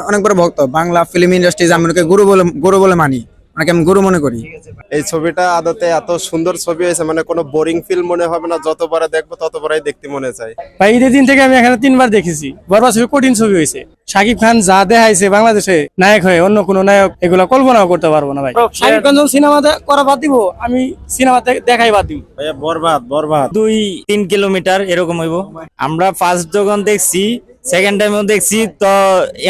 অনেক বড় ভক্ত বাংলা ফিল্ম ইন্ডাস্ট্রিজ, আমি ওকে গুরু বলে মানি, ওনাকে আমি গুরু মনে করি। এই ছবিটা আদতে এত সুন্দর ছবি হয়েছে, মানে কোনো বোরিং ফিল্ম মনে হবে না, যতবার দেখবো ততবারই দেখতে মনে চায়। ভাই ঈদের দিন থেকে আমি এখানে 3বার দেখেছি। বরবাদ ছবি কঠিন ছবি হয়েছে। শাকিব খান যা দেখাইছে বাংলাদেশে নায়ক হয়ে অন্য কোনো নায়ক এগুলা কল্পনাও করতে পারবো না ভাই। শাকিব খান যখন সিনেমা করা বাদ দিব, আমি সিনেমা দেখাই বাদ দিব। বরবাদ 2-3 কিলোমিটার এরকম হইব। আমরা ফার্স্ট যখন দেখছি, সেকেন্ড টাইমও দেখছি, তো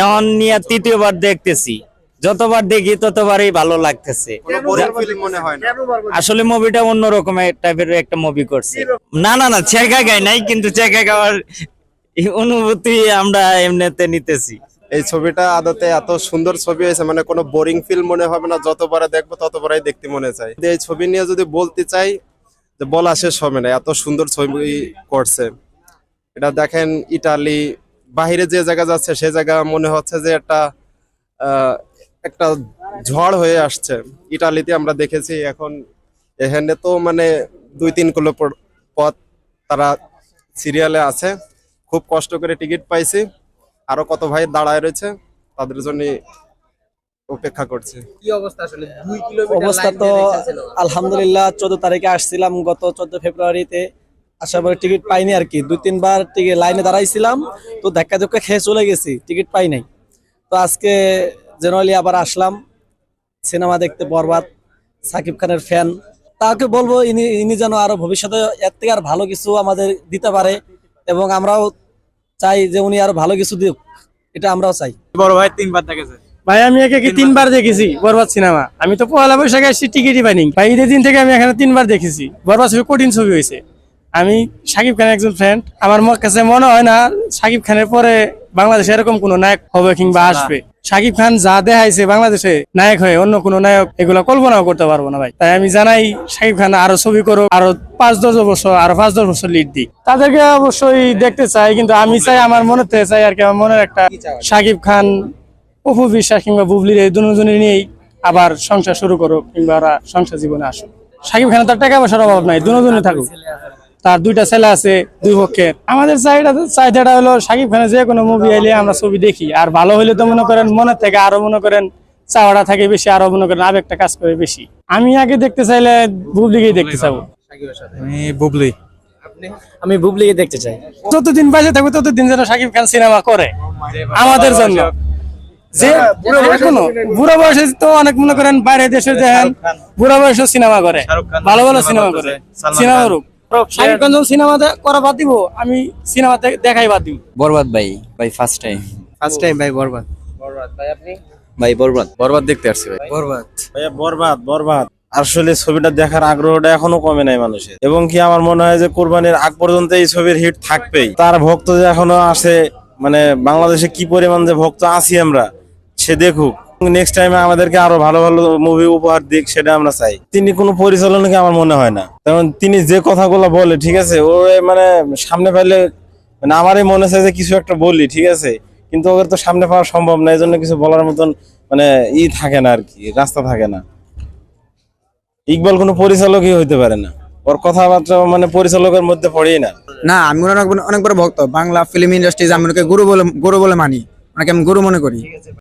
এখন নিয়ে তৃতীয়বার দেখতেছি। যতবার দেখি ততবারই ভালো লাগতেছে। বোরিং ফিল্ম মনে হয় না। আসলে মুভিটা অন্যরকম টাইপের একটা মুভি করছে। না চেকা গাই নাই, কিন্তু চেকা গাওয়ার অনুভূতি আমরা এমনিতে নিতেছি। এই ছবিটা আদতে এত সুন্দর ছবি হয়েছে, মানে কোনো বোরিং ফিল্ম মনে হবে না, যতবার দেখবো ততবারই দেখতে মনে চায়। এই ছবি নিয়ে যদি বলতে চাই, যে বলা শেষ হবে না, এত সুন্দর ছবি করছে। এটা দেখেন, ইটালি বাহিরে যে জায়গা যাচ্ছে সে জায়গা মনে হচ্ছে যে একটা ঝড় হয়ে আসছে। ইটালিতে আমরা দেখেছি, এখন এখানে তো মানে 2-3 কিলো পথ তারা সিরিয়ালে আছে, খুব কষ্ট করে টিকিট পাইছি। আরো কত ভাই দাঁড়ায় রয়েছে, তাদের জন্য অপেক্ষা করছে। কি অবস্থা আসলে 2 কিলোমিটার অবস্থা তো আলহামদুলিল্লাহ 14 তারিখে আসছিলাম, গত 14 ফেব্রুয়ারিতে আসার পরে টিকিট পাইনি আর কি। 2-3 বার টিকিট লাইনে দাঁড়াইছিলাম, তো ধাক্কা ধাক্কা খেয়ে চলে গেছি, টিকিট পাই নাই। তো আজকে জেনারেলি আবার আসলাম সিনেমা দেখতে। বরবাদ সাকিব খানের ফ্যান, তাকে বলবো ইনি যেন আরো ভবিষ্যতে এর থেকে আর ভালো কিছু আমাদের দিতে পারে, এবং আমরাও চাই যে উনি আরো ভালো কিছু দিক, এটা আমরাও চাই। বড় ভাই 3বার দেখেছে। ভাই আমি একে 3বার দেখেছি বরবাদ সিনেমা। আমি তো পয়লা বৈশাখে আসছি, টিকিটই পাইনি। ভাই ঈদের দিন থেকে আমি এখানে 3বার দেখেছি। বরবাদ ছবি কঠিন ছবি হয়েছে। আমি শাকিব খানের একজন ফ্রেন্ড, আমার কাছে মনে হয় না শাকিব খানের পরে বাংলাদেশে এরকম কোন নায়ক হবে কিংবা আসবে। শাকিব খান যা দেখাইছে বাংলাদেশে নায়ক হয়ে অন্য কোনো নায়ক এগুলা কল্পনাও করতে পারবো না ভাই। তাই আমি জানাই শাকিব খান আরো ছবি করুক, আরো 5-10 বছর, আরো 5-10 বছর লিড দিক। তাদেরকে অবশ্যই দেখতে চাই, কিন্তু আমি চাই আমার মনে থেকে চাই আর কি, আমার মনের একটা শাকিব খান, অপু বিশ্বাস কিংবা বুবলির এই দুজনে নিয়েই আবার সংসার শুরু করুক, কিংবা ওরা সংসার জীবনে আসুক। শাকিব খানের তার টাকা পয়সার অভাব নাই, দুজনে থাকুক। তার 2টা ছেলে আছে, 2 পক্ষের। আমাদের চাহিদাটা হলো শাকিব খানের যে কোনো মুভি এলে আমরা ছবি দেখি, আর ভালো হইলে তো মনে করেন মনে থেকে আরো মনে করেন চাওয়াটা থাকে বেশি, আরো মনে করেন আবেগটা কাজ করে বেশি। আমি আগে দেখতে চাইলে বুবলিকেই দেখতে চাবো। আমি বুবলিকে দেখতে চাই। যতদিন বাজে থাকবে ততদিন যেন শাকিব খান সিনেমা করে আমাদের জন্য। যে এখনো বুড়া বয়সে তো অনেক মনে করেন বাইরে দেশে দেখেন বুড়া বয়সে সিনেমা করে, ভালো ভালো সিনেমা করে, সিনেমা রূপ। শাকিব খান যখন সিনেমা করা বাদ দিব, আমি সিনেমা দেখাই বাদ দিব। বরবাদ ভাই ফার্স্ট টাইম ভাই বরবাদ ভাই আপনি? ভাই বরবাদ দেখতে আসছি ভাই। বরবাদ আসলে ছবিটা দেখার আগ্রহটা এখনো কমে নাই মানুষের, এবং কি আমার মনে হয় যে কোরবানির আগ পর্যন্ত এই ছবির হিট থাকবেই। তার ভক্ত যে এখনো আসে, মানে বাংলাদেশে কি পরিমাণ যে ভক্ত আছি আমরা, সে দেখুক। নেক্সট টাইমে আমাদেরকে আরো ভালো ভালো মুভি উপহার দিক, সেটা আমরা চাই। তিনি কোনো পরিচালনাকে আমার মনে হয় না, কারণ তিনি যে কথাগুলো বলে, ঠিক আছে, ও মানে সামনে পাইলে, মানে আমারই মনে চায় যে কিছু একটা বলি, ঠিক আছে, কিন্তু ওদের তো সামনে পাওয়া সম্ভব না, এই জন্য কিছু বলার মতন মানে থাকে না আর কি, রাস্তা থাকে না। ইকবাল কোনো পরিচালকই হইতে পারে না, ওর কথাবার্তা মানে পরিচালকের মধ্যে পড়েই না। না, আমি অনেক বড় ভক্ত বাংলা ফিল্ম ইন্ডাস্ট্রিজ, আমি ওকে গুরু বলে মানি, ওনাকে আমি গুরু মনে করি।